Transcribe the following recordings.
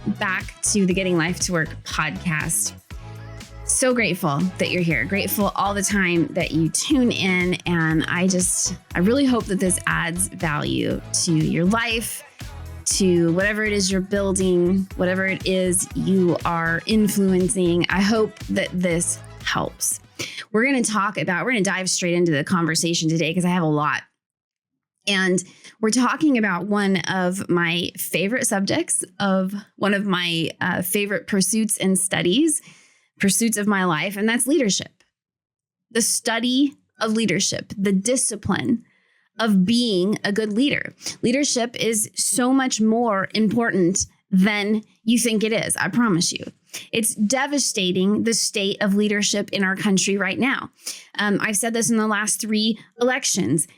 back to the Getting Life to Work podcast. So grateful that you're here. Grateful all the time that you tune in. And I really hope that this adds value to your life, to whatever it is you're building, whatever it is you are influencing. I hope that this helps. We're going to dive straight into the conversation today because I have a lot. And we're talking about one of my favorite subjects, of one of my favorite pursuits and pursuits of my life, and that's leadership. The study of leadership, the discipline of being a good leader. Leadership is so much more important than you think it is, I promise you. It's devastating, the state of leadership in our country right now. I've said this in the last 3 elections.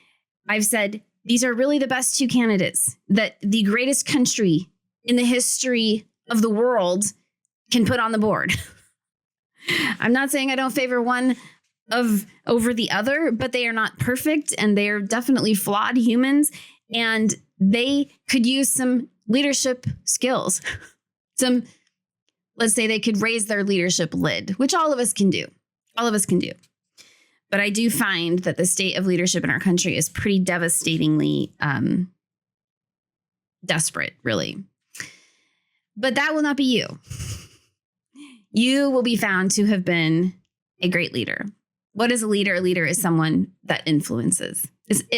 I've said these are really the best 2 candidates that the greatest country in the history of the world can put on the board. I'm not saying I don't favor one over the other, but they are not perfect and they are definitely flawed humans, and they could use some leadership skills. Let's say they could raise their leadership lid, which all of us can do. But I do find that the state of leadership in our country is pretty devastatingly desperate, really. But that will not be you. You will be found to have been a great leader. What is a leader? A leader is someone that influences.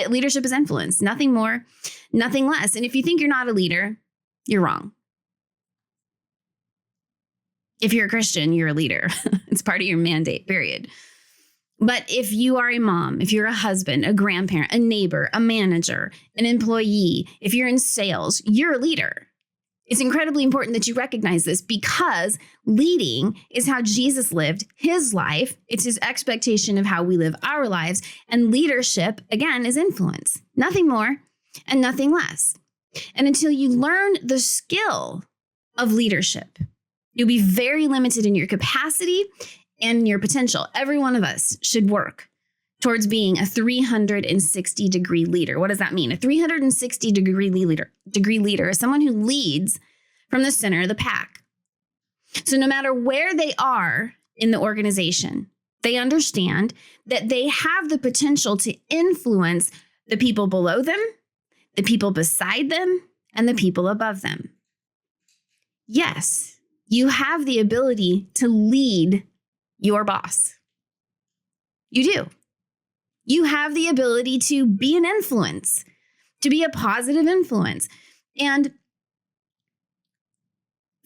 Leadership is influence, nothing more, nothing less. And if you think you're not a leader, you're wrong. If you're a Christian, you're a leader. It's part of your mandate, period. But if you are a mom, if you're a husband, a grandparent, a neighbor, a manager, an employee, if you're in sales, you're a leader. It's incredibly important that you recognize this because leading is how Jesus lived his life. It's his expectation of how we live our lives. And leadership, again, is influence. Nothing more and nothing less. And until you learn the skill of leadership, you'll be very limited in your capacity and your potential. Every one of us should work towards being a 360-degree leader. What does that mean? A 360-degree leader is someone who leads from the center of the pack. So no matter where they are in the organization, they understand that they have the potential to influence the people below them, the people beside them, and the people above them. Yes, you have the ability to lead your boss. You do. You have the ability to be an influence, to be a positive influence. And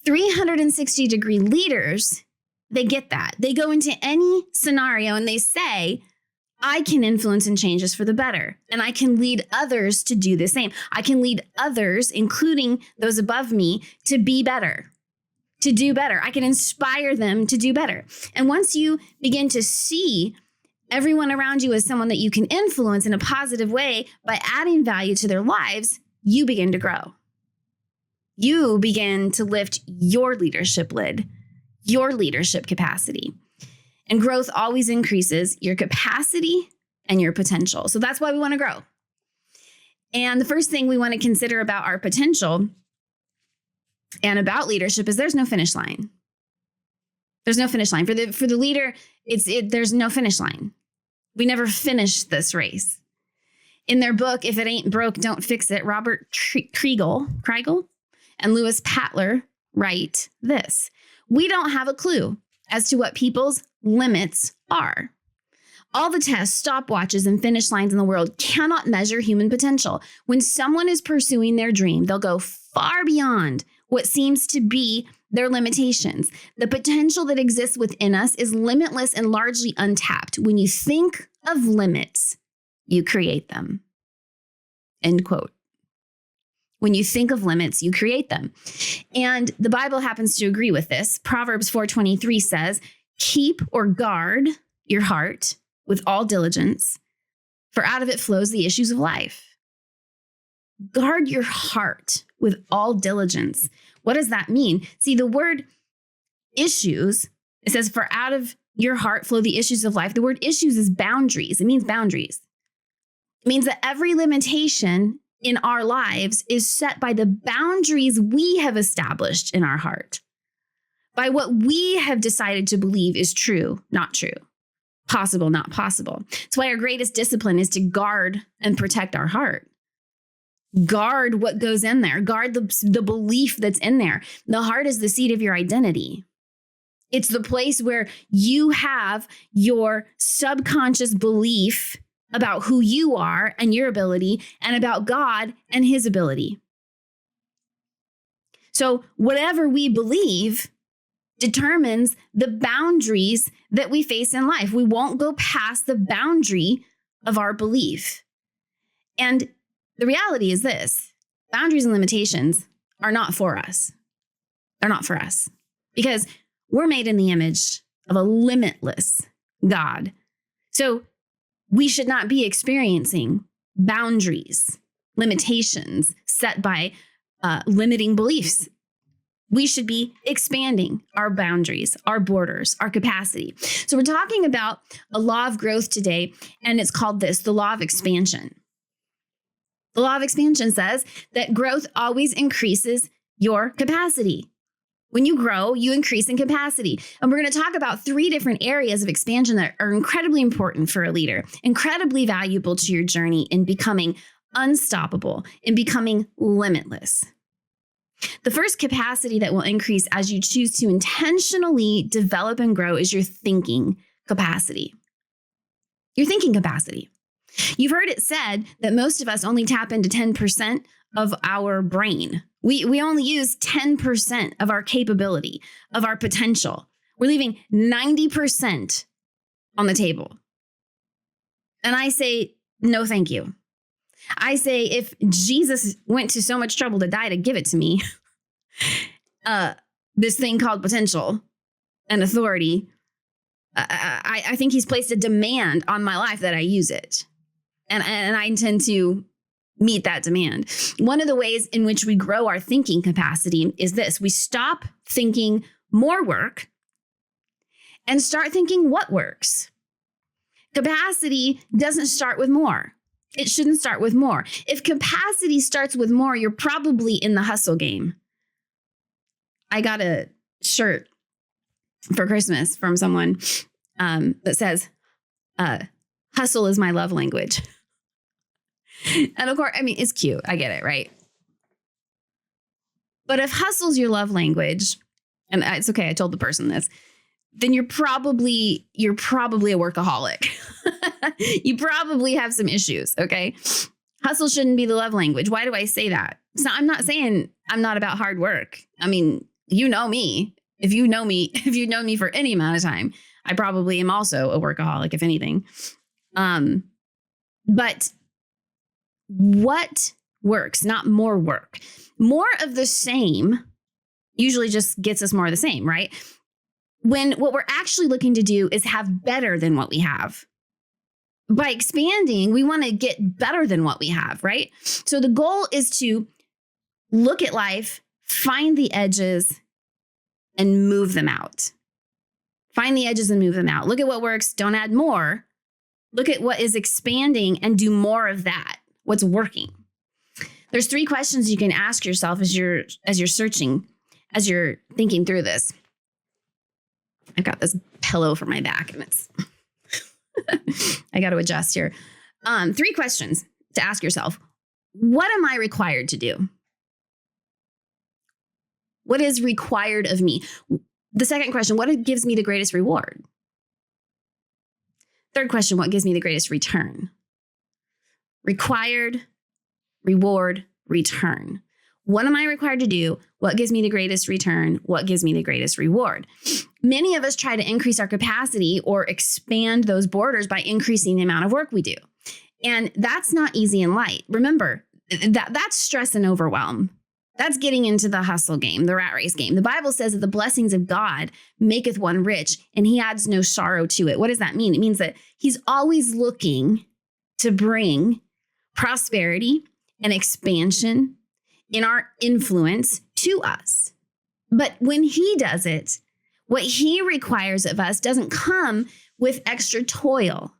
360-degree leaders, they get that. They go into any scenario and they say, I can influence and change this for the better. And I can lead others to do the same. I can lead others, including those above me, to be better, to do better. I can inspire them to do better. And once you begin to see everyone around you as someone that you can influence in a positive way by adding value to their lives, you begin to grow. You begin to lift your leadership lid, your leadership capacity. And growth always increases your capacity and your potential. So that's why we want to grow. And the first thing we want to consider about our potential and about leadership is there's no finish line. There's no finish line. For the leader, there's no finish line. We never finish this race. In their book, If It Ain't Broke, Don't Fix It, Robert Kriegel and Lewis Patler write this: we don't have a clue as to what people's limits are. All the tests, stopwatches, and finish lines in the world cannot measure human potential. When someone is pursuing their dream, they'll go far beyond what seems to be their limitations. The potential that exists within us is limitless and largely untapped. When you think of limits, you create them. End quote. When you think of limits, you create them. And the Bible happens to agree with this. Proverbs 4:23 says, keep or guard your heart with all diligence, for out of it flows the issues of life. Guard your heart with all diligence. What does that mean? See, the word issues, it says, for out of your heart flow the issues of life. The word issues is boundaries. It means boundaries. It means that every limitation in our lives is set by the boundaries we have established in our heart, by what we have decided to believe is true, not true, possible, not possible. That's why our greatest discipline is to guard and protect our heart. Guard what goes in there. Guard the belief that's in there. The heart is the seat of your identity. It's the place where you have your subconscious belief about who you are and your ability, and about God and his ability. So whatever we believe determines the boundaries that we face in life. We won't go past the boundary of our belief. And the reality is this: boundaries and limitations are not for us. They're not for us because we're made in the image of a limitless God. So we should not be experiencing boundaries, limitations set by limiting beliefs. We should be expanding our boundaries, our borders, our capacity. So we're talking about a law of growth today, and it's called the law of expansion. The law of expansion says that growth always increases your capacity. When you grow, you increase in capacity. And we're going to talk about 3 different areas of expansion that are incredibly important for a leader, incredibly valuable to your journey in becoming unstoppable, in becoming limitless. The first capacity that will increase as you choose to intentionally develop and grow is your thinking capacity. Your thinking capacity. You've heard it said that most of us only tap into 10% of our brain. We only use 10% of our capability, of our potential. We're leaving 90% on the table. And I say, no, thank you. I say, if Jesus went to so much trouble to die to give it to me, this thing called potential and authority, I think he's placed a demand on my life that I use it. And I intend to meet that demand. One of the ways in which we grow our thinking capacity is this: we stop thinking more work and start thinking what works. Capacity doesn't start with more. It shouldn't start with more. If capacity starts with more, you're probably in the hustle game. I got a shirt for Christmas from someone that says, hustle is my love language. And of course, I mean, it's cute. I get it, right? But if hustle's your love language, and it's okay, I told the person this, then you're probably a workaholic. You probably have some issues, okay? Hustle shouldn't be the love language. Why do I say that? So I'm not saying I'm not about hard work. I mean, you know me. If you've known me for any amount of time, I probably am also a workaholic, if anything. But what works, not more work. More of the same usually just gets us more of the same, right? When what we're actually looking to do is have better than what we have. By expanding, we want to get better than what we have, right? So the goal is to look at life, find the edges, and move them out. Find the edges and move them out. Look at what works, don't add more. Look at what is expanding and do more of that. What's working? There's 3 questions you can ask yourself as you're searching, as you're thinking through this. I've got this pillow for my back and it's I got to adjust here. 3 questions to ask yourself. What am I required to do? What is required of me? The second question, what gives me the greatest reward? Third question, what gives me the greatest return? Required, reward, return. What am I required to do? What gives me the greatest return? What gives me the greatest reward? Many of us try to increase our capacity or expand those borders by increasing the amount of work we do. And that's not easy and light. Remember, that's stress and overwhelm. That's getting into the hustle game, the rat race game. The Bible says that the blessings of God maketh one rich, and he adds no sorrow to it. What does that mean? It means that he's always looking to bring prosperity and expansion in our influence to us. But when he does it, what he requires of us doesn't come with extra toil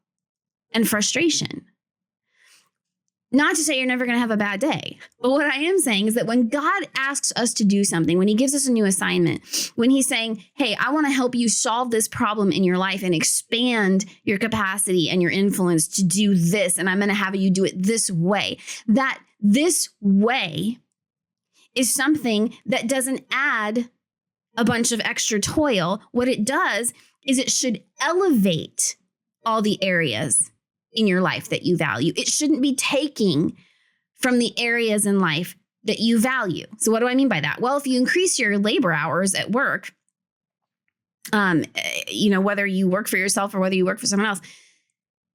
and frustration. Not to say you're never going to have a bad day, but what I am saying is that when God asks us to do something, when he gives us a new assignment, when he's saying, hey, I want to help you solve this problem in your life and expand your capacity and your influence to do this, and I'm going to have you do it this way, that this way is something that doesn't add a bunch of extra toil. What it does is it should elevate all the areas in your life that you value. It shouldn't be taking from the areas in life that you value. So what do I mean by that? Well, if you increase your labor hours at work, whether you work for yourself or whether you work for someone else,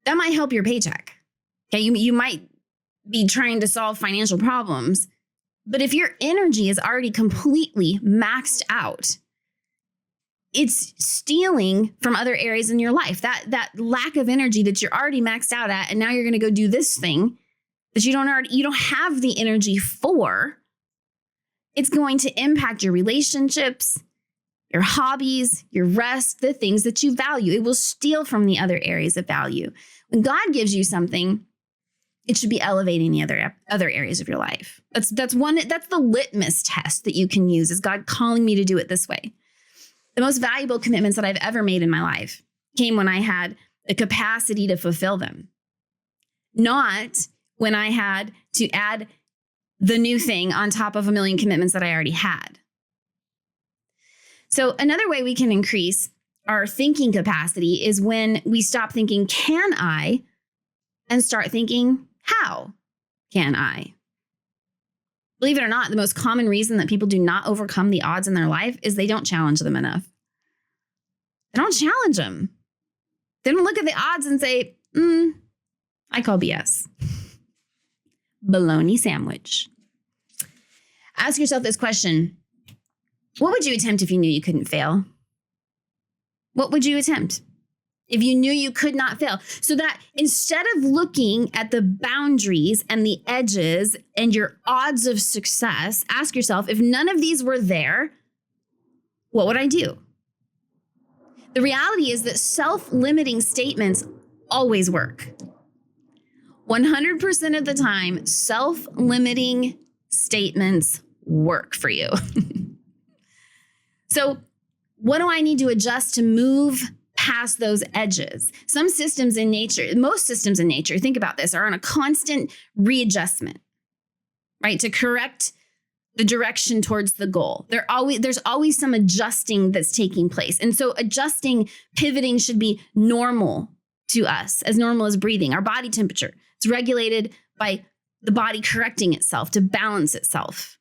that might help your paycheck. Okay, you might be trying to solve financial problems, but if your energy is already completely maxed out, it's stealing from other areas in your life. That lack of energy that you're already maxed out at, and now you're going to go do this thing that you don't have the energy for. It's going to impact your relationships, your hobbies, your rest, the things that you value. It will steal from the other areas of value. When God gives you something, it should be elevating the other areas of your life. That's the litmus test that you can use. Is God calling me to do it this way? The most valuable commitments that I've ever made in my life came when I had the capacity to fulfill them, not when I had to add the new thing on top of a million commitments that I already had. So another way we can increase our thinking capacity is when we stop thinking, can I, and start thinking, how can I? Believe it or not, the most common reason that people do not overcome the odds in their life is they don't challenge them enough. They don't challenge them. They don't look at the odds and say, I call BS. Bologna sandwich. Ask yourself this question. What would you attempt if you knew you couldn't fail? What would you attempt if you knew you could not fail? So that instead of looking at the boundaries and the edges and your odds of success, ask yourself, if none of these were there, what would I do? The reality is that self-limiting statements always work. 100% of the time, self-limiting statements work for you. So what do I need to adjust to move past those edges? Most systems in nature, think about this, are on a constant readjustment, right? To correct the direction towards the goal. There's always some adjusting that's taking place. And so adjusting, pivoting should be normal to us, as normal as breathing. Our body temperature, it's regulated by the body correcting itself to balance itself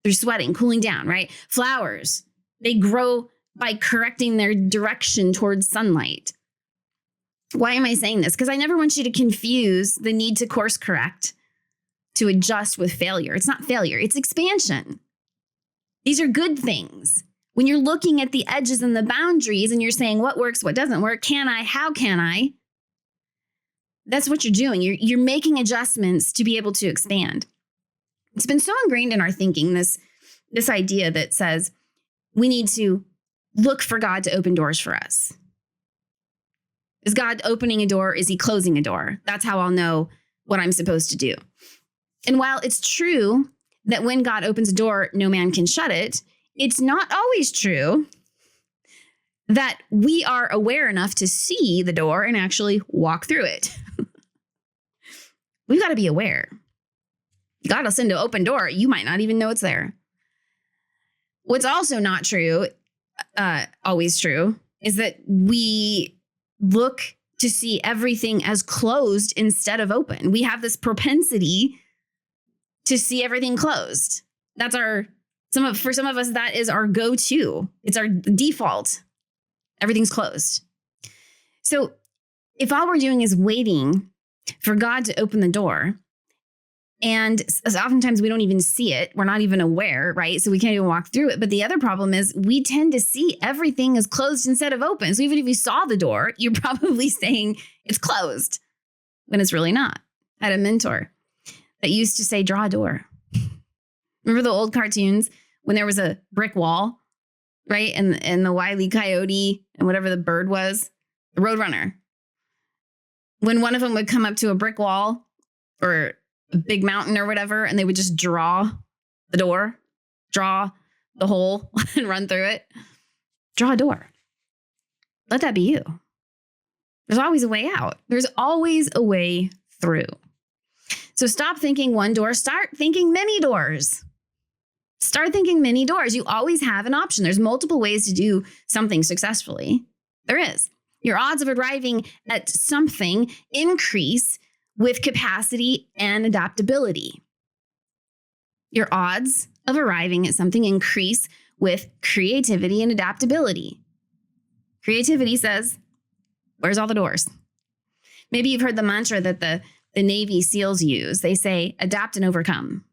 through sweating, cooling down, right? Flowers, they grow by correcting their direction towards sunlight. Why am I saying this? Because I never want you to confuse the need to course correct to adjust with failure. It's not failure, it's expansion. These are good things. When you're looking at the edges and the boundaries and you're saying what works, what doesn't work, can I, how can I? That's what you're doing. You're making adjustments to be able to expand. It's been so ingrained in our thinking, this idea that says we need to look for God to open doors for us. Is God opening a door? Is he closing a door? That's how I'll know what I'm supposed to do. And while it's true that when God opens a door, no man can shut it, it's not always true that we are aware enough to see the door and actually walk through it. We've got to be aware. God will send an open door. You might not even know it's there. What's also not true, always true, is that we look to see everything as closed instead of open. We have this propensity to see everything closed. That's for some of us, that is our go-to. It's our default. Everything's closed. So if all we're doing is waiting for God to open the door, and oftentimes we don't even see it, we're not even aware, right? So we can't even walk through it. But the other problem is we tend to see everything as closed instead of open. So even if you saw the door, you're probably saying it's closed when it's really not. I had a mentor that used to say, draw a door. Remember the old cartoons when there was a brick wall, right? And the Wile E. Coyote and whatever the bird was, the Roadrunner. When one of them would come up to a brick wall or a big mountain or whatever, and they would just draw the door, draw the hole and run through it. Draw a door. Let that be you. There's always a way out. There's always a way through. So stop thinking one door, start thinking many doors. Start thinking many doors. You always have an option. There's multiple ways to do something successfully. There is. Your odds of arriving at something increase with capacity and adaptability. Your odds of arriving at something increase with creativity and adaptability. Creativity says, where's all the doors? Maybe you've heard the mantra that the Navy SEALs use. They say, adapt and overcome.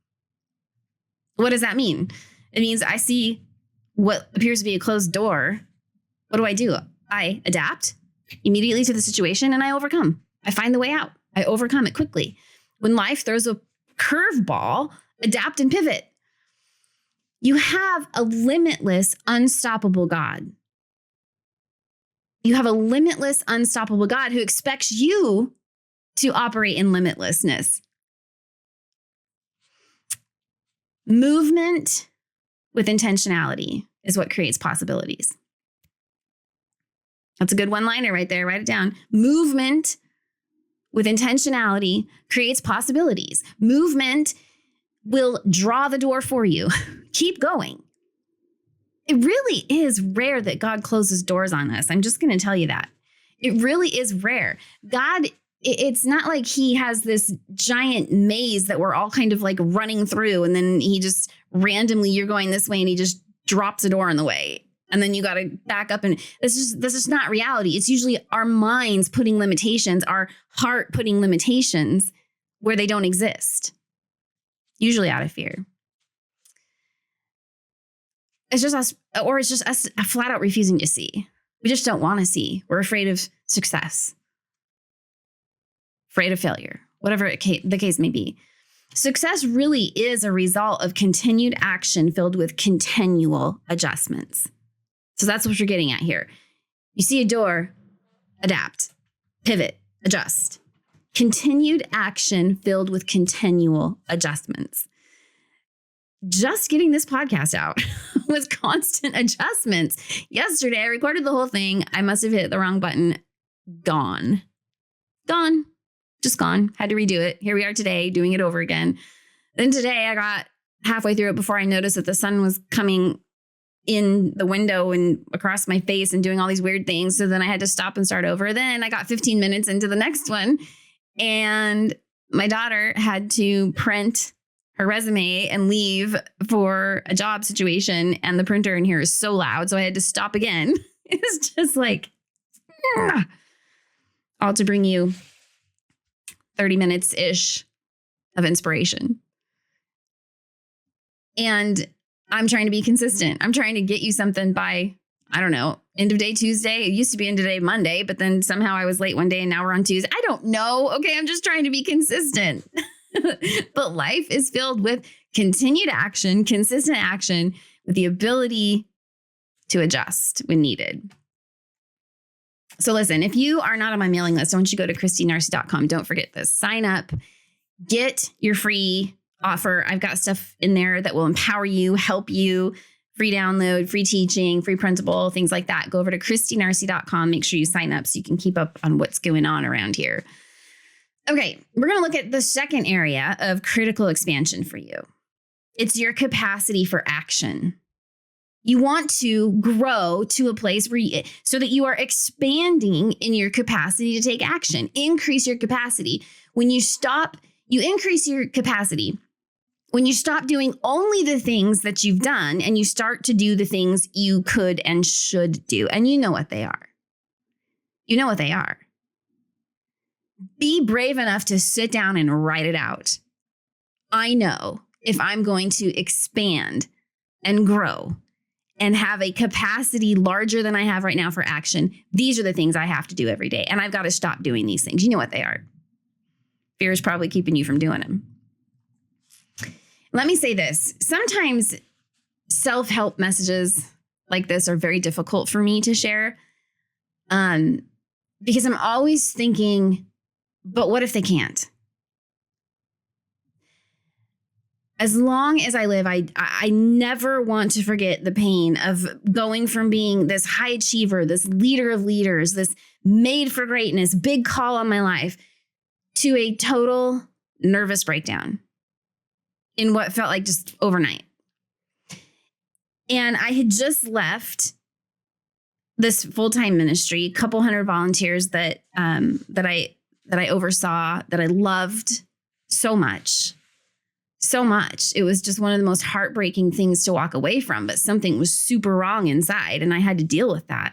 What does that mean? It means I see what appears to be a closed door. What do? I adapt immediately to the situation and I overcome. I find the way out. I overcome it quickly. When life throws a curveball, adapt and pivot. You have a limitless, unstoppable God. You have a limitless, unstoppable God who expects you to operate in limitlessness. Movement with intentionality is what creates possibilities. That's a good one-liner right there. Write it down. Movement with intentionality creates possibilities. Movement will draw the door for you. Keep going. It really is rare that God closes doors on us. I'm just going to tell you that. It really is rare. God, it's not like he has this giant maze that we're all kind of like running through and then he just randomly, you're going this way and he just drops a door in the way. And then you got to back up. And this is not reality. It's usually our minds putting limitations, our heart putting limitations where they don't exist, usually out of fear. It's just us, or it's just us flat out refusing to see. We just don't want to see. We're afraid of success, afraid of failure, whatever the case may be. Success really is a result of continued action filled with continual adjustments. So that's what you're getting at here. You see a door, adapt, pivot, adjust. Continued action filled with continual adjustments. Just getting this podcast out was constant adjustments. Yesterday, I recorded the whole thing. I must have hit the wrong button. Gone. Just gone. Had to redo it. Here we are today doing it over again. Then today I got halfway through it before I noticed that the sun was coming in the window and across my face and doing all these weird things. So then I had to stop and start over. Then I got 15 minutes into the next one and my daughter had to print her resume and leave for a job situation. And the printer in here is so loud. So I had to stop again. It's just like, all to bring you 30 minutes-ish of inspiration. And I'm trying to be consistent. I'm trying to get you something by, I don't know, end of day Tuesday. It used to be end of day Monday, but then somehow I was late one day and now we're on Tuesday. I don't know. Okay, I'm just trying to be consistent. But life is filled with continued action, consistent action, with the ability to adjust when needed. So listen, if you are not on my mailing list, I want you to go to christinarcy.com. Don't forget this. Sign up, get your free offer. I've got stuff in there that will empower you, help you, free download, free teaching, free printable, things like that. Go over to christinarcy.com. Make sure you sign up so you can keep up on what's going on around here. Okay, we're going to look at the second area of critical expansion for you. It's your capacity for action. You want to grow to a place where so that you are expanding in your capacity to take action. Increase your capacity. When you increase your capacity. When you stop doing only the things that you've done and you start to do the things you could and should do. And you know what they are. You know what they are. Be brave enough to sit down and write it out. I know if I'm going to expand and grow and have a capacity larger than I have right now for action, these are the things I have to do every day. And I've got to stop doing these things. You know what they are. Fear is probably keeping you from doing them. Let me say this. Sometimes self-help messages like this are very difficult for me to share because I'm always thinking, but what if they can't? as long as I live, I never want to forget the pain of going from being this high achiever, this leader of leaders, this made for greatness, big call on my life, to a total nervous breakdown in what felt like just overnight. And I had just left this full-time ministry, a couple hundred volunteers that I oversaw, that I loved so much. So much. It was just one of the most heartbreaking things to walk away from, but something was super wrong inside and I had to deal with that.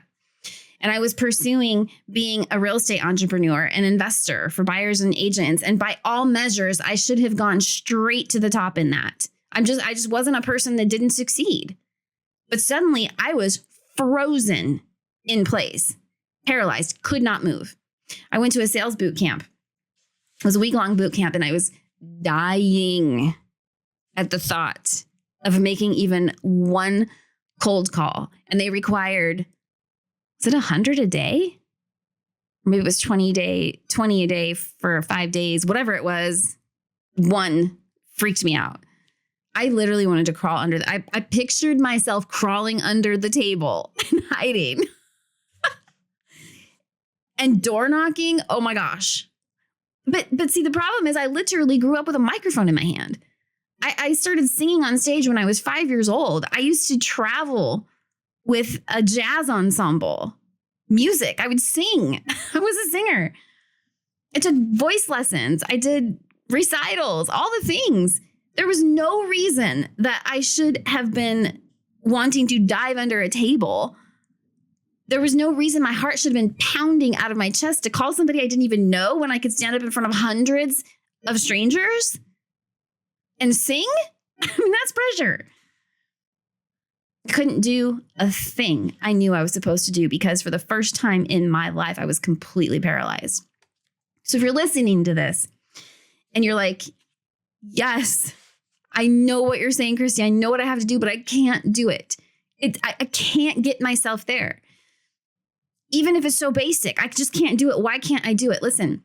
And I was pursuing being a real estate entrepreneur, an investor for buyers and agents. And by all measures, I should have gone straight to the top in that. I just wasn't a person that didn't succeed. But suddenly I was frozen in place, paralyzed, could not move. I went to a sales boot camp. It was a week-long boot camp and I was dying at the thought of making even one cold call. And they required, was it 100 a day? Or maybe it was 20 a day for 5 days, whatever it was. One freaked me out. I literally wanted to crawl under I pictured myself crawling under the table and hiding. And door knocking, oh my gosh. But see, the problem is I literally grew up with a microphone in my hand. I started singing on stage when I was 5 years old. I used to travel with a jazz ensemble, music. I would sing. I was a singer. I took voice lessons. I did recitals, all the things. There was no reason that I should have been wanting to dive under a table. There was no reason my heart should have been pounding out of my chest to call somebody I didn't even know when I could stand up in front of hundreds of strangers and sing. I mean, that's pressure. Couldn't do a thing I knew I was supposed to do because for the first time in my life, I was completely paralyzed. So if you're listening to this and you're like, yes, I know what you're saying, Christy, I know what I have to do, but I can't do it. I can't get myself there. Even if it's so basic, I just can't do it. Why can't I do it? Listen,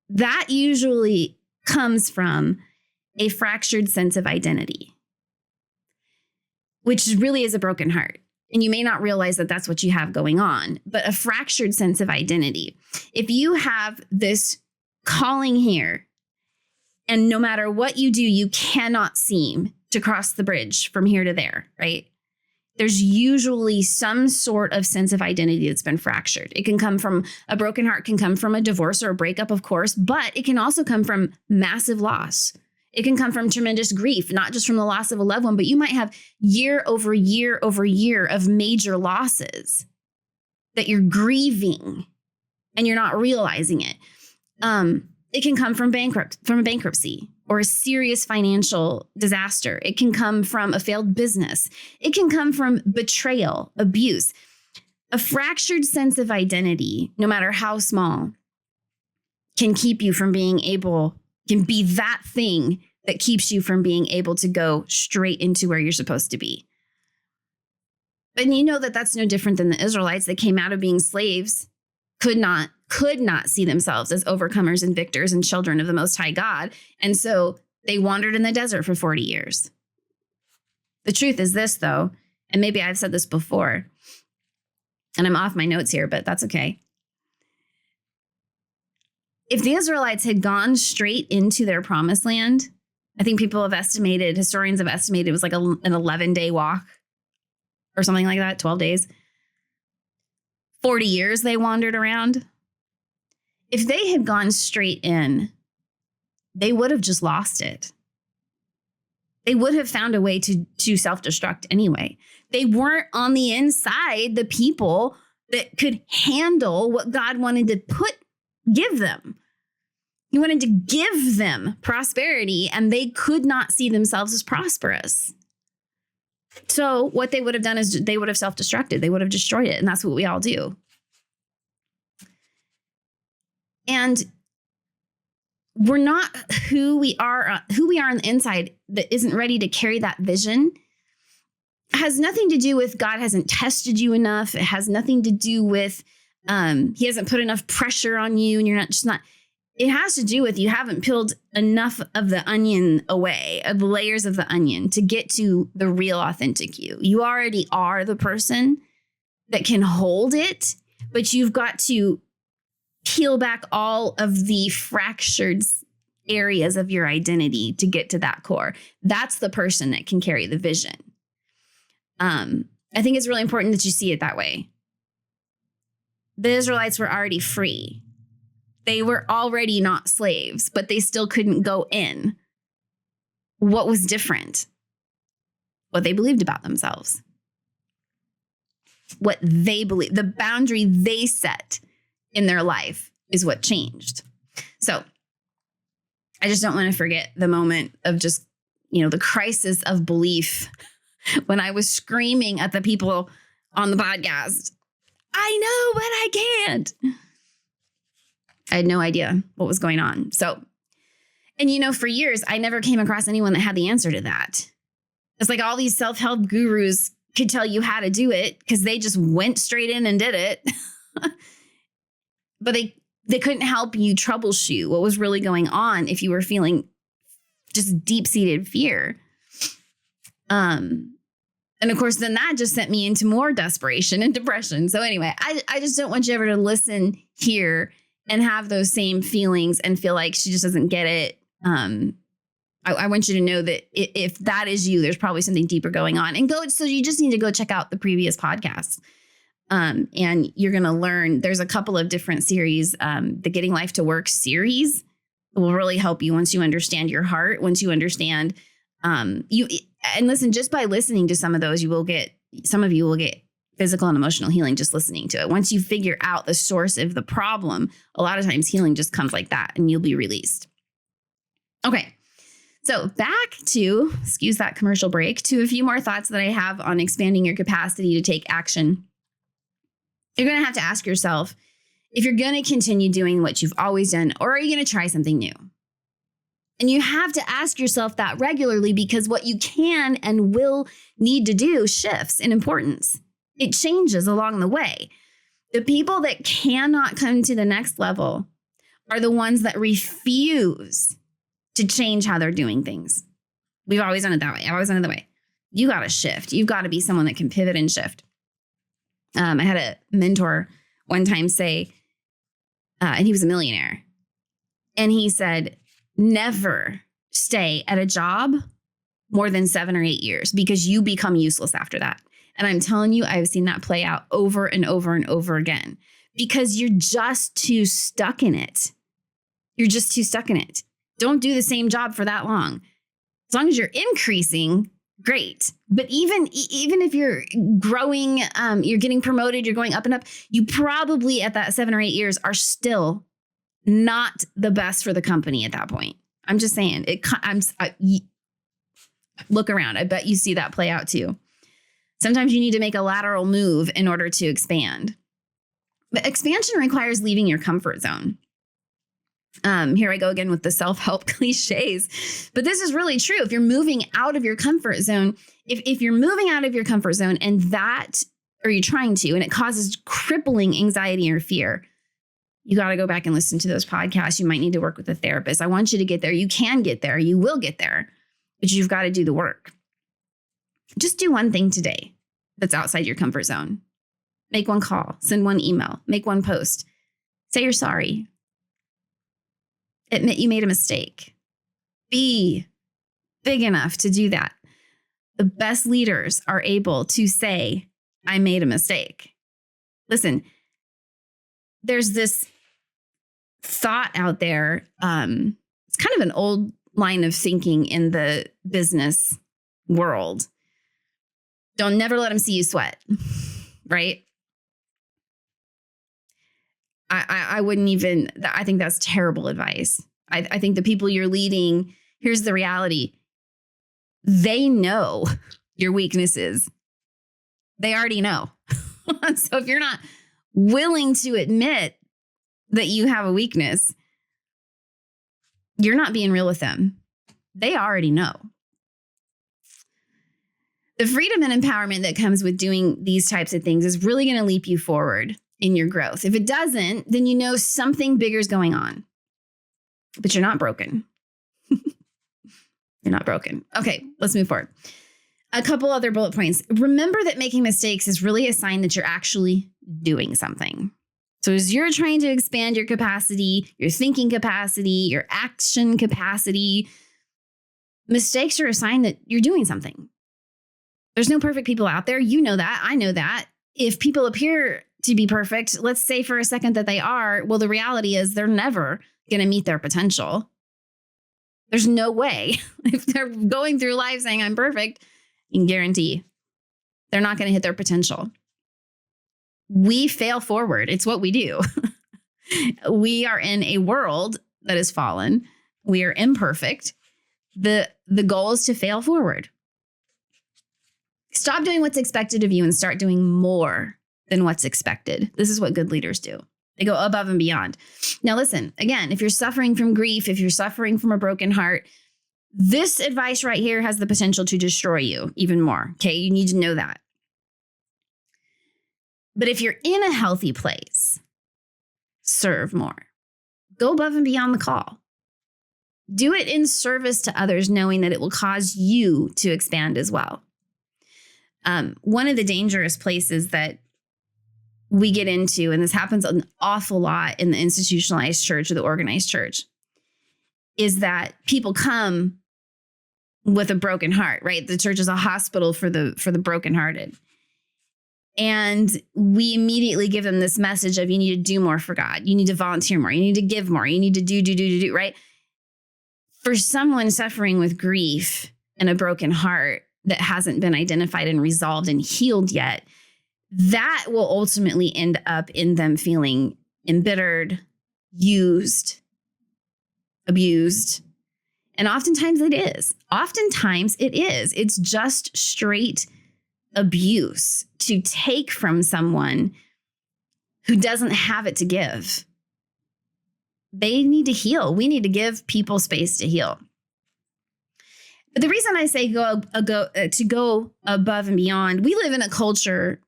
that usually comes from a fractured sense of identity, which really is a broken heart. And you may not realize that that's what you have going on, but a fractured sense of identity. If you have this calling here, and no matter what you do, you cannot seem to cross the bridge from here to there, right? There's usually some sort of sense of identity that's been fractured. It can come from a broken heart, can come from a divorce or a breakup, of course, but it can also come from massive loss. It can come from tremendous grief, not just from the loss of a loved one, but you might have year over year over year of major losses that you're grieving and you're not realizing it. It can come from a bankruptcy or a serious financial disaster. It can come from a failed business. It can come from betrayal, abuse. A fractured sense of identity, no matter how small, can keep you from being able, can be that thing that keeps you from being able to go straight into where you're supposed to be. And you know that that's no different than the Israelites that came out of being slaves, could not see themselves as overcomers and victors and children of the Most High God. And so they wandered in the desert for 40 years. The truth is this, though, and maybe I've said this before, and I'm off my notes here, but that's okay. If the Israelites had gone straight into their promised land, I think historians have estimated it was like an 11-day walk or something like that, 12 days. 40 years they wandered around. If they had gone straight in, they would have just lost it. They would have found a way to self-destruct anyway. They weren't on the inside the people that could handle what God wanted to give them. He wanted to give them prosperity, and they could not see themselves as prosperous. So what they would have done is they would have self-destructed. They would have destroyed it. And that's what we all do. And we're not who we are on the inside that isn't ready to carry that vision. It has nothing to do with God hasn't tested you enough. It has nothing to do with he hasn't put enough pressure on you and you're not. it has to do with you haven't peeled enough of the onion away, of the layers of the onion to get to the real authentic you. You already are the person that can hold it, but you've got to peel back all of the fractured areas of your identity to get to that core. That's the person that can carry the vision. I think it's really important that you see it that way. The Israelites were already free. They were already not slaves, but they still couldn't go in. What was different? What they believed about themselves. What they believed, the boundary they set in their life is what changed. So I just don't want to forget the moment of just, the crisis of belief when I was screaming at the people on the podcast, I know, but I can't. I had no idea what was going on. So, and for years, I never came across anyone that had the answer to that. It's like all these self-help gurus could tell you how to do it because they just went straight in and did it. But they couldn't help you troubleshoot what was really going on if you were feeling just deep-seated fear. And of course, then that just sent me into more desperation and depression. So anyway, I just don't want you ever to listen here and have those same feelings and feel like she just doesn't get it. I want you to know that if that is you, there's probably something deeper going on. So you just need to go check out the previous podcasts. And you're going to learn, there's a couple of different series. The Getting Life to Work series will really help you once you understand your heart, once you understand and listen, just by listening to some of those, some of you will get physical and emotional healing just listening to it. Once you figure out the source of the problem, a lot of times healing just comes like that and you'll be released. Okay. So back to, excuse that commercial break, to a few more thoughts that I have on expanding your capacity to take action. You're going to have to ask yourself if you're going to continue doing what you've always done, or are you going to try something new? And you have to ask yourself that regularly because what you can and will need to do shifts in importance. It changes along the way. The people that cannot come to the next level are the ones that refuse to change how they're doing things. We've always done it that way. I've always done it that way. You got to shift. You've got to be someone that can pivot and shift. I had a mentor one time say, and he was a millionaire, and he said, never stay at a job more than 7 or 8 years because you become useless after that. And I'm telling you, I've seen that play out over and over and over again because you're just too stuck in it. You're just too stuck in it. Don't do the same job for that long. As long as you're increasing, great. But even if you're growing, you're getting promoted, you're going up and up, you probably at that 7 or 8 years are still not the best for the company at that point. I'm just saying look around. I bet you see that play out too. Sometimes you need to make a lateral move in order to expand. But expansion requires leaving your comfort zone. Here I go again with the self-help cliches, but this is really true. If you're moving out of your comfort zone, if you're moving out of your comfort zone and you're trying to, and it causes crippling anxiety or fear, you got to go back and listen to those podcasts. You might need to work with a therapist. I want you to get there. You can get there. You will get there, but you've got to do the work. Just do one thing today that's outside your comfort zone. Make one call, send one email, make one post, say you're sorry. Admit you made a mistake. Be big enough to do that. The best leaders are able to say, I made a mistake. Listen, there's this thought out there. It's kind of an old line of thinking in the business world. Don't never let them see you sweat, right? I wouldn't even, I think that's terrible advice. I think the people you're leading, here's the reality. They know your weaknesses. They already know. So if you're not willing to admit that you have a weakness, you're not being real with them. They already know. The freedom and empowerment that comes with doing these types of things is really going to leap you forward in your growth. If it doesn't, then you know something bigger is going on. but you're not broken. You're not broken. Okay, let's move forward. A couple other bullet points. Remember that making mistakes is really a sign that you're actually doing something. So as you're trying to expand your capacity, your thinking capacity, your action capacity, mistakes are a sign that you're doing something. There's no perfect people out there. You know that. I know that. If people appear to be perfect, let's say for a second that they are, well, the reality is they're never going to meet their potential. There's no way. If they're going through life saying I'm perfect, you can guarantee they're not going to hit their potential. We fail forward. It's what we do. We are in a world that is fallen. We are imperfect. The goal is to fail forward. Stop doing what's expected of you and start doing more than what's expected. This is what good leaders do. They go above and beyond. Now, listen, again, if you're suffering from grief, if you're suffering from a broken heart, this advice right here has the potential to destroy you even more. Okay, you need to know that. But if you're in a healthy place, serve more. Go above and beyond the call. Do it in service to others, knowing that it will cause you to expand as well. One of the dangerous places that we get into, and this happens an awful lot in the institutionalized church or the organized church, is that people come with a broken heart, right? The church is a hospital for the brokenhearted. And we immediately give them this message of you need to do more for God. You need to volunteer more. You need to give more. You need to do, right? For someone suffering with grief and a broken heart that hasn't been identified and resolved and healed yet, that will ultimately end up in them feeling embittered, used, abused. And oftentimes it is. It's just straight abuse to take from someone who doesn't have it to give. They need to heal. We need to give people space to heal. But the reason I say go above and beyond, we live in a culture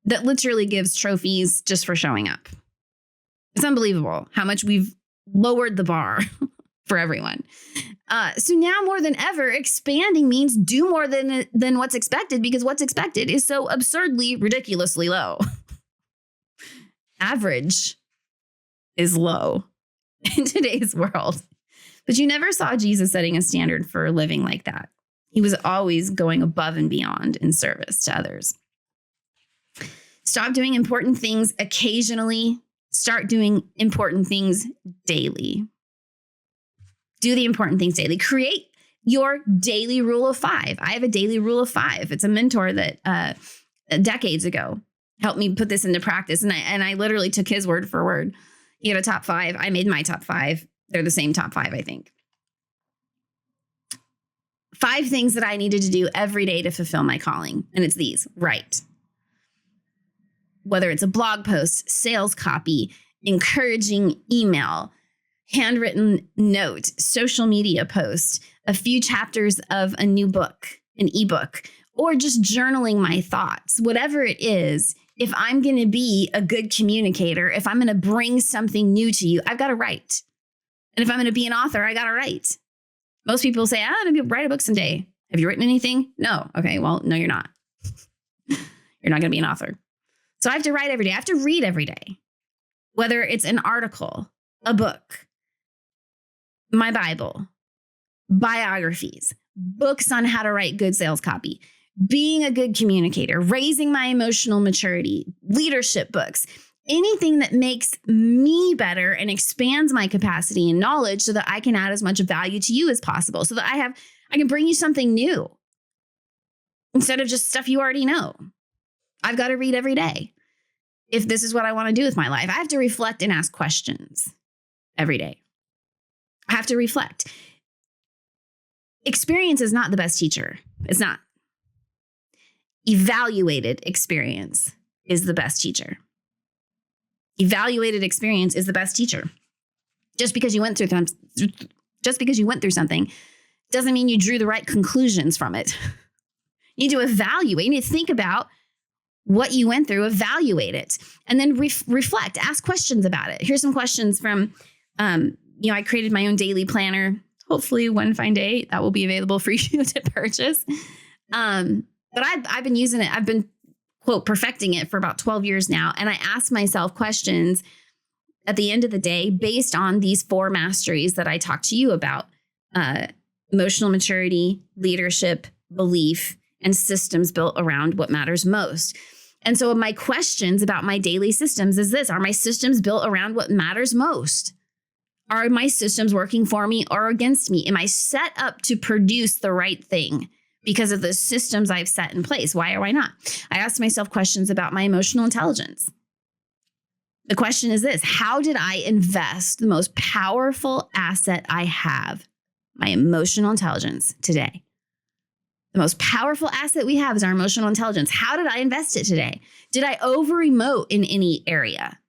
that literally gives trophies just for showing up. It's unbelievable how much we've lowered the bar for everyone. So now more than ever, expanding means do more than what's expected, because what's expected is so absurdly, ridiculously low. Average is low in today's world. But you never saw Jesus setting a standard for living like that. He was always going above and beyond in service to others. Stop doing important things occasionally. Start doing important things daily. Do the important things daily. Create your daily rule of 5. I have a daily rule of 5. It's a mentor that decades ago helped me put this into practice. And I literally took his word for word. He had a top 5. I made my top 5. They're the same top 5, I think. 5 things that I needed to do every day to fulfill my calling. And it's these: write. Whether it's a blog post, sales copy, encouraging email, handwritten note, social media post, a few chapters of a new book, an ebook, or just journaling my thoughts, whatever it is. If I'm going to be a good communicator, if I'm going to bring something new to you, I've got to write. And if I'm going to be an author, I got to write. Most people say, I'm going to write a book someday. Have you written anything? No. Okay, well, no, you're not. You're not going to be an author. So I have to write every day. I have to read every day, whether it's an article, a book, my Bible, biographies, books on how to write good sales copy, being a good communicator, raising my emotional maturity, leadership books, anything that makes me better and expands my capacity and knowledge so that I can add as much value to you as possible, so that I can bring you something new instead of just stuff you already know. I've got to read every day. If this is what I want to do with my life, I have to reflect and ask questions every day. I have to reflect. Experience is not the best teacher. It's not. Evaluated experience is the best teacher. Evaluated experience is the best teacher. Just because you went through something doesn't mean you drew the right conclusions from it. You need to evaluate. You need to think about what you went through, evaluate it, and then reflect, ask questions about it. Here's some questions from I created my own daily planner. Hopefully one fine day that will be available for you to purchase. But I've been using it. I've been, quote, perfecting it for about 12 years now. And I ask myself questions at the end of the day based on these 4 masteries that I talked to you about: emotional maturity, leadership, belief, and systems built around what matters most. And so my questions about my daily systems is this: are my systems built around what matters most? Are my systems working for me or against me? Am I set up to produce the right thing because of the systems I've set in place? Why or why not? I ask myself questions about my emotional intelligence. The question is this: how did I invest the most powerful asset I have, my emotional intelligence, today? The most powerful asset we have is our emotional intelligence. How did I invest it today? Did I over-emote in any area,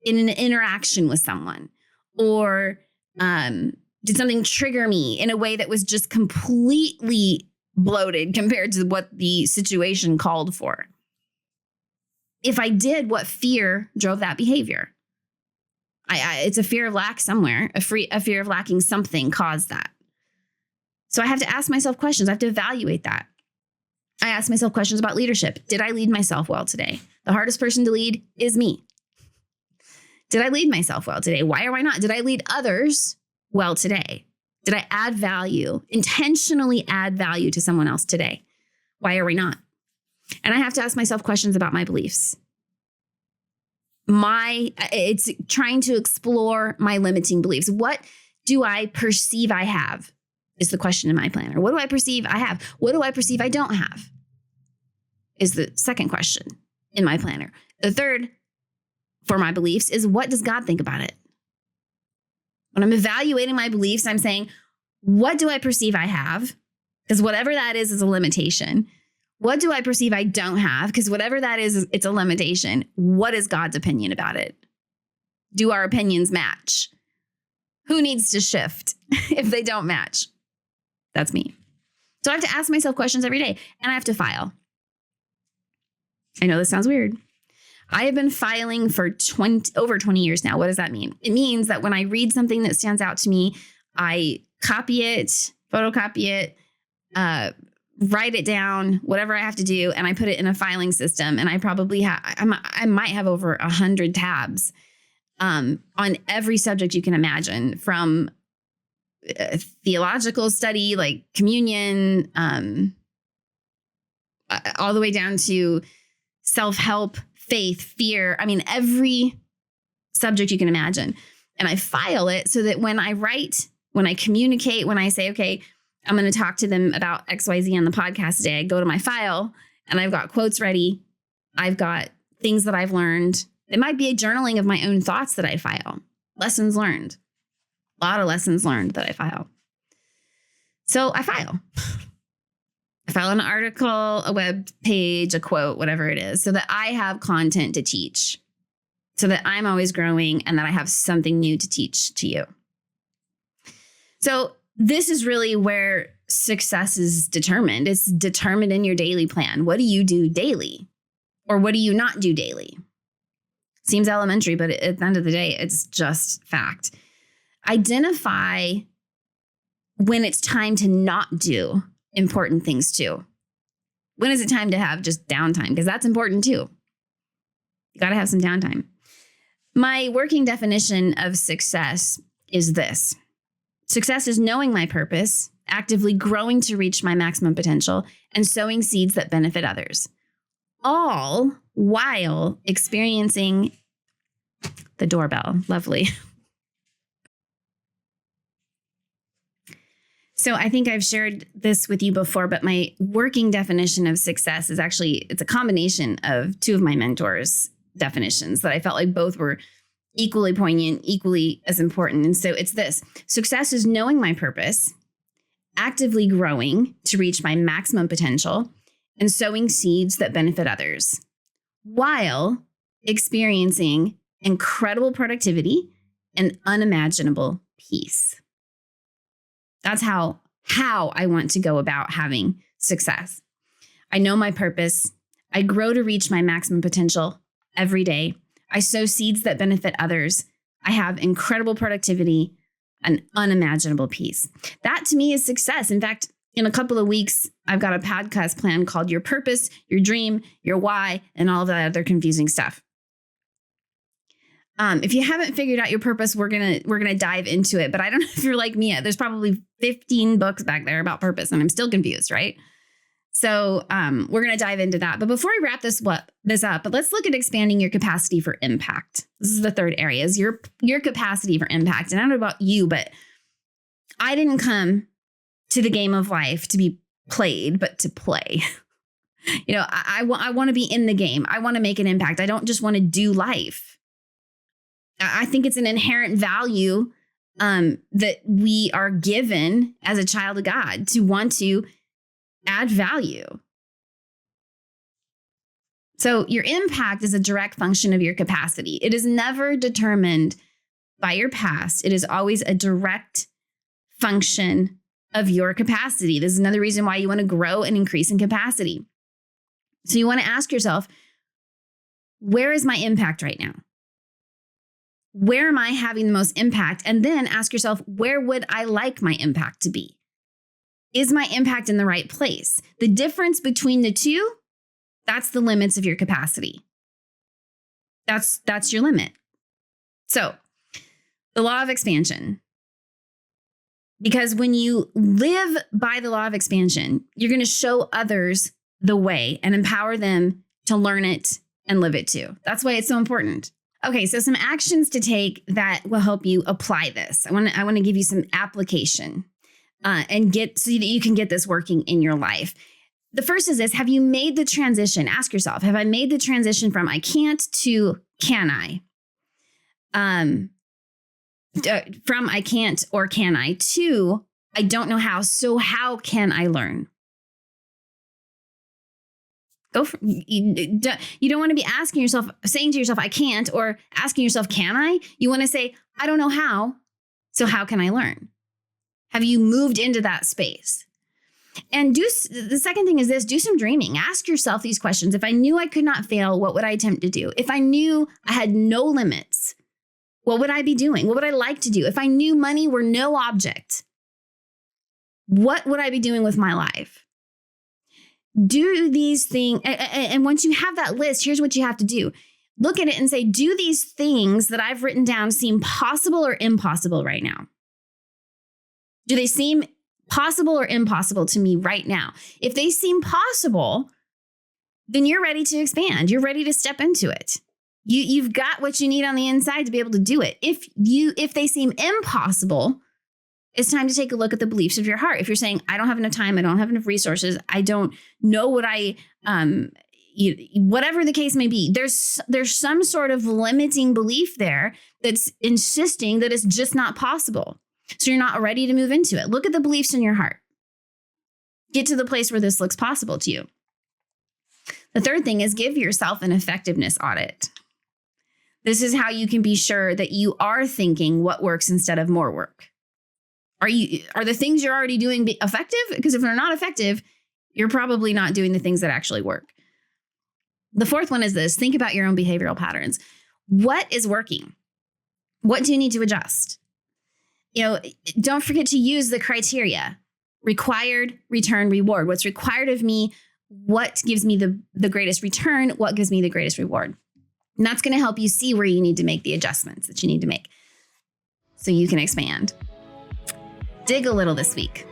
in an interaction with someone? Or did something trigger me in a way that was just completely bloated compared to what the situation called for? If I did, what fear drove that behavior? It's a fear of lack somewhere. A fear of lacking something caused that. So I have to ask myself questions. I have to evaluate that. I ask myself questions about leadership. Did I lead myself well today? The hardest person to lead is me. Did I lead myself well today? Why or why not? Did I lead others well today? Did I add value, intentionally add value to someone else today? Why or why not? And I have to ask myself questions about my beliefs. It's trying to explore my limiting beliefs. What do I perceive I have is the question in my planner. What do I perceive I have? What do I perceive I don't have is the second question in my planner. The third for my beliefs is, what does God think about it? When I'm evaluating my beliefs, I'm saying, what do I perceive I have? Because whatever that is a limitation. What do I perceive I don't have? Because whatever that is, it's a limitation. What is God's opinion about it? Do our opinions match? Who needs to shift if they don't match? That's me. So I have to ask myself questions every day, and I have to file. I know this sounds weird. I have been filing for over 20 years now. What does that mean? It means that when I read something that stands out to me, I copy it, photocopy it, write it down, whatever I have to do, and I put it in a filing system. And I probably I might have over 100 tabs on every subject you can imagine, from theological study like communion, all the way down to self-help, faith, fear. I mean, every subject you can imagine. And I file it so that when I write, when I communicate, when I say, okay, I'm going to talk to them about XYZ on the podcast today, I go to my file and I've got quotes ready. I've got things that I've learned. It might be a journaling of my own thoughts that I file. Lessons learned. A lot of lessons learned that I file. So I file. I file an article, a web page, a quote, whatever it is, so that I have content to teach, so that I'm always growing and that I have something new to teach to you. So this is really where success is determined. It's determined in your daily plan. What do you do daily? Or what do you not do daily? Seems elementary, but at the end of the day, it's just fact. Identify when it's time to not do important things too. When is it time to have just downtime? Because that's important too. You got to have some downtime. My working definition of success is this: success is knowing my purpose, actively growing to reach my maximum potential, and sowing seeds that benefit others, all while experiencing the doorbell. Lovely. So I think I've shared this with you before, but my working definition of success is actually, it's a combination of two of my mentors' definitions that I felt like both were equally poignant, equally as important. And so it's this: success is knowing my purpose, actively growing to reach my maximum potential, and sowing seeds that benefit others, while experiencing incredible productivity and unimaginable peace. That's how I want to go about having success. I know my purpose. I grow to reach my maximum potential every day. I sow seeds that benefit others. I have incredible productivity. an unimaginable peace. That to me is success. In fact, in a couple of weeks, I've got a podcast plan called Your Purpose, Your Dream, Your Why, and all of that other confusing stuff. If you haven't figured out your purpose, we're gonna dive into it. But I don't know if you're like me. There's probably 15 books back there about purpose, and I'm still confused, right? So we're gonna dive into that. But before we wrap this up, but let's look at expanding your capacity for impact. This is the third area: is your capacity for impact. And I don't know about you, but I didn't come to the game of life to be played, but to play. I want to be in the game. I want to make an impact. I don't just want to do life. I think it's an inherent value that we are given as a child of God to want to add value. So your impact is a direct function of your capacity. It is never determined by your past. It is always a direct function of your capacity. This is another reason why you want to grow and increase in capacity. So you want to ask yourself, where is my impact right now? Where am I having the most impact? And then ask yourself, where would I like my impact to be? Is my impact in the right place? The difference between the two, that's the limits of your capacity. That's your limit. So the law of expansion. Because when you live by the law of expansion, you're going to show others the way and empower them to learn it and live it too. That's why it's so important. Okay, so some actions to take that will help you apply this. I want to give you some application and get so that you can get this working in your life. The first is this: have you made the transition? Ask yourself, have I made the transition from I can't to can I? From I can't or can I to I don't know how, so how can I learn? You don't want to be asking yourself, saying to yourself, I can't, or asking yourself, can I? You want to say, I don't know how, so how can I learn? Have you moved into that space? And the second thing is this: do some dreaming. Ask yourself these questions. If I knew I could not fail, what would I attempt to do? If I knew I had no limits, what would I be doing? What would I like to do? If I knew money were no object, what would I be doing with my life? Do these things. And once you have that list, here's what you have to do. Look at it and say, do these things that I've written down seem possible or impossible right now? Do they seem possible or impossible to me right now? If they seem possible, then you're ready to expand. You're ready to step into it. You've got what you need on the inside to be able to do it. If they seem impossible, it's time to take a look at the beliefs of your heart. If you're saying, I don't have enough time, I don't have enough resources, I don't know what whatever the case may be, there's some sort of limiting belief there that's insisting that it's just not possible. So you're not ready to move into it. Look at the beliefs in your heart. Get to the place where this looks possible to you. The third thing is give yourself an effectiveness audit. This is how you can be sure that you are thinking what works instead of more work. Are the things you're already doing effective? Because if they're not effective, you're probably not doing the things that actually work. The fourth one is this: think about your own behavioral patterns. What is working? What do you need to adjust? Don't forget to use the criteria: required, return, reward. What's required of me? What gives me the greatest return? What gives me the greatest reward? And that's going to help you see where you need to make the adjustments that you need to make so you can expand. Dig a little this week.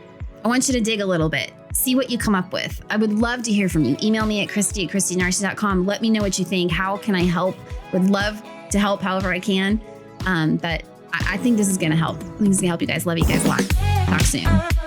I want you to dig a little bit. See what you come up with. I would love to hear from you. Email me at Christy@ChristyNarcy.com. Let me know what you think. How can I help? Would love to help however I can. But I think this is going to help. I think this is going to help you guys. Love you guys a lot. Talk soon.